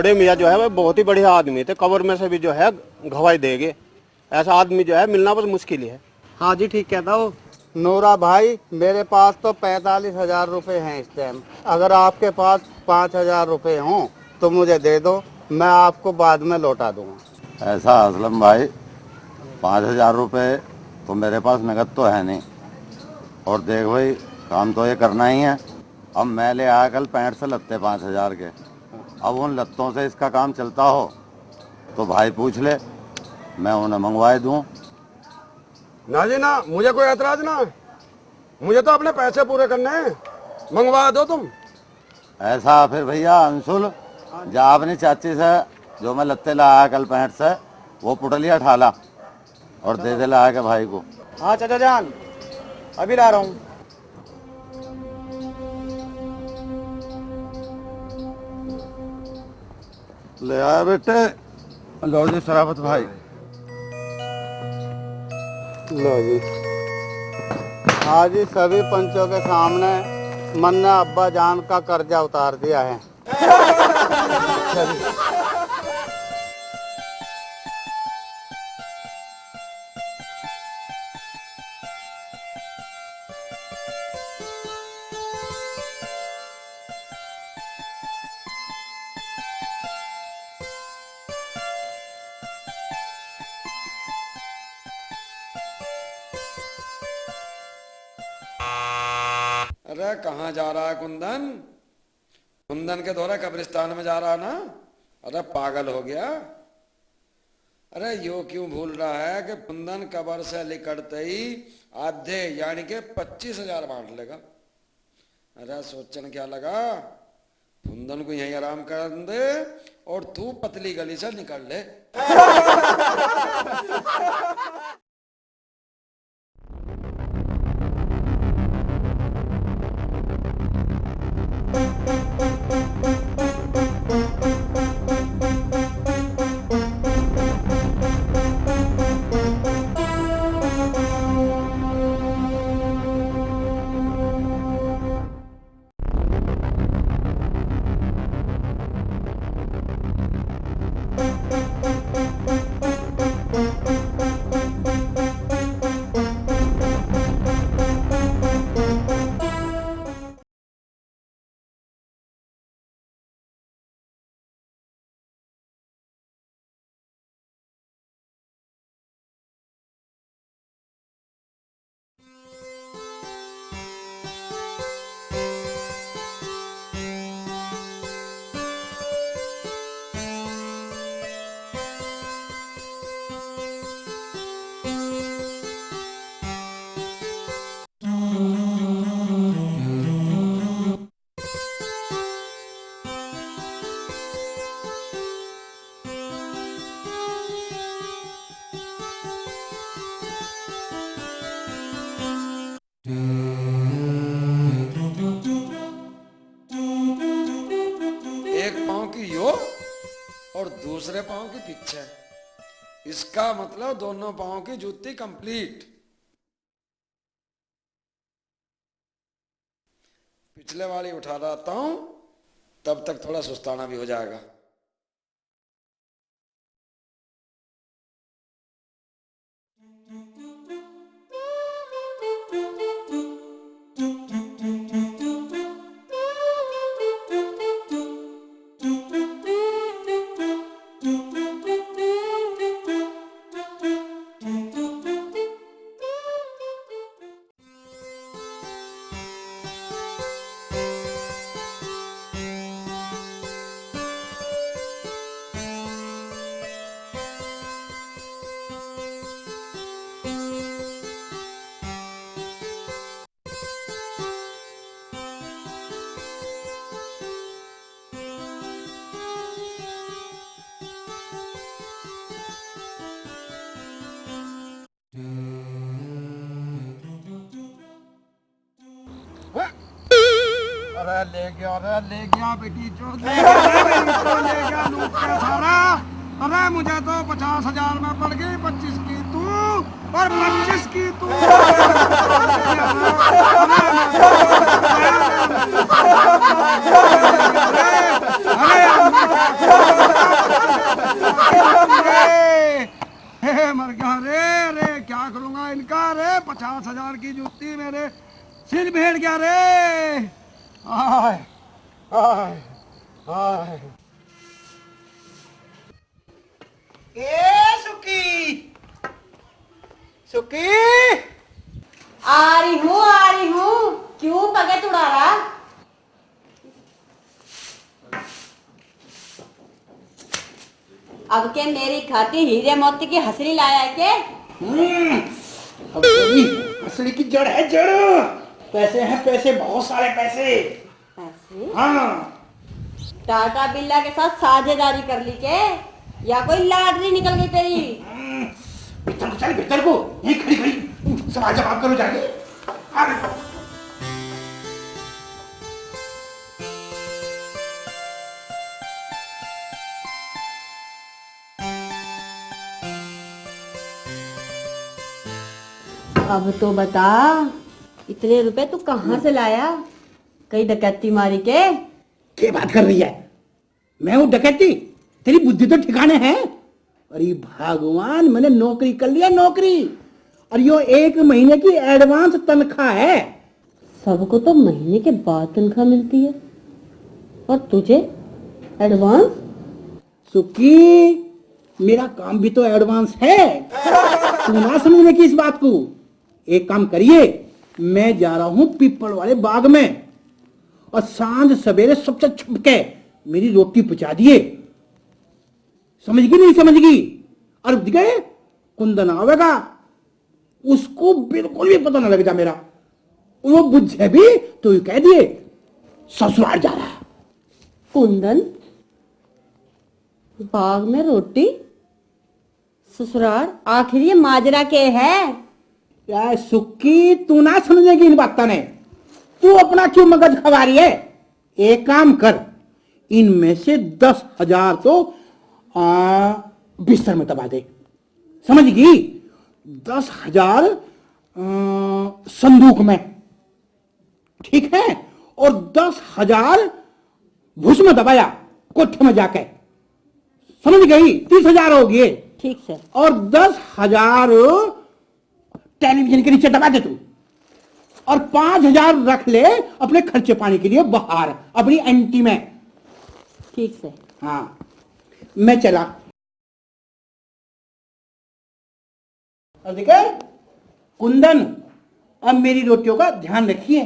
बड़े मियाँ जो है वो बहुत ही बढ़िया आदमी थे, कब्र में से भी जो है गवाही देंगे। ऐसा आदमी जो है मिलना बस मुश्किल ही है। हाँ जी ठीक कहता हो। नूरा भाई, मेरे पास तो 45,000 रुपये हैं इस टाइम। अगर आपके पास 5,000 रुपये हों तो मुझे दे दो, मैं आपको बाद में लौटा दूंगा। ऐसा असलम भाई, 5,000 रुपये तो मेरे पास नगद तो है नहीं। और देख भाई, काम तो ये करना ही है। अब मैं ले आया कल 65 से लत्ते 5,000 के। अब उन लत्तों से इसका काम चलता हो तो भाई पूछ ले, मैं उन्हें मंगवाए दूँ। ना जी ना, मुझे कोई एतराज ना है। मुझे तो अपने पैसे पूरे करने हैं, मंगवा दो तुम। ऐसा फिर भैया अंशुल, जा अपनी चाची से जो मैं लत्ते लाया कल 65 से, वो पुटलिया ठाला और दे दे लाया के भाई को। हाँ चाचा जान, अभी ला रहा हूँ। ले आया बेटे। लो जी शराफत भाई। लो जी। आज ही सभी पंचों के सामने मन ने अब्बा जान का कर्जा उतार दिया है। अरे कहाँ जा रहा है कुंदन? कुंदन के दौरे कब्रिस्तान में जा रहा ना? अरे पागल हो गया? अरे यो क्यों भूल रहा है कि कुंदन कब्र से निकलते ही आधे यानी के 25,000 बांट लेगा। अरे सोचने क्या लगा, कुंदन को यहीं आराम कर दे और तू पतली गली से निकल ले। एक पांव की यो और दूसरे पांव की पीछे, इसका मतलब दोनों पांव की जूती कंप्लीट। पिछले वाली उठा लाता हूं, तब तक थोड़ा सुस्ताना भी हो जाएगा। अरे ले गया बेटी जो ले गया लूट के सारा। अरे मुझे तो 50,000 में पड़ गई, 25 की तू और 25 की तू। अरे मर गया रे। रे क्या करूंगा इनका रे। 50,000 की जूती मेरे सिर भेड़ गया रे। आय आय आय। सुकी सुकी आ रही हूँ। क्यों पगे उड़ा रहा? अब के मेरी खाती हीरे मोती की हसरी लाया है के? अब तेरी असली की जड़ है जड़। पैसे हैं पैसे, बहुत सारे पैसे। पैसे? हाँ। टाटा बिरला के साथ साझेदारी कर ली के या कोई लॉटरी निकल गई तेरी? भीतर को चल, भीतर को। ये खड़ी खड़ी सवाल जवाब करो जाके। अब तो बता, इतने रुपए तू कहाँ से लाया? कहीं डकैती मारी के? क्या बात कर रही है? मैं हूँ डकैती? तेरी बुद्धि तो ठिकाने है। अरे भगवान, मैंने नौकरी कर लिया, नौकरी। और यो 1 महीने की एडवांस तनख्वाह है। सबको तो महीने के बाद तनख्वाह मिलती है और तुझे एडवांस? सुकी, मेरा काम भी तो एडवांस है। तू ना समझने की इस बात को। एक काम करिए, मैं जा रहा हूं पीपल वाले बाग में और सांझ सवेरे सबसे छुप के मेरी रोटी पहुंचा दिए। समझ गई नहीं समझ गई? और गए कुंदन आवेगा, उसको बिल्कुल भी पता ना लग जा मेरा। वो बुझे भी तो कह दिए ससुराल जा रहा है। कुंदन बाग में रोटी, ससुराल, आखिर ये माजरा के है? यार सुक्की, तू ना समझेगी इन बातों ने। तू अपना क्यों मगज खवा रही है? एक काम कर, इनमें से 10,000 तो बिस्तर में दबा दे। समझ गई? 10,000 संदूक में, ठीक है? और 10,000 भूस में दबाया कोठे में जाके। समझ गई? 30,000 हो गए। ठीक से। और 10,000 टेलीविजन के नीचे दबा दे तू। और 5,000 रख ले अपने खर्चे पानी के लिए बाहर अपनी एंटी में। ठीक से। हाँ, मैं चला। अब देखे कुंदन, अब मेरी रोटियों का ध्यान रखिए।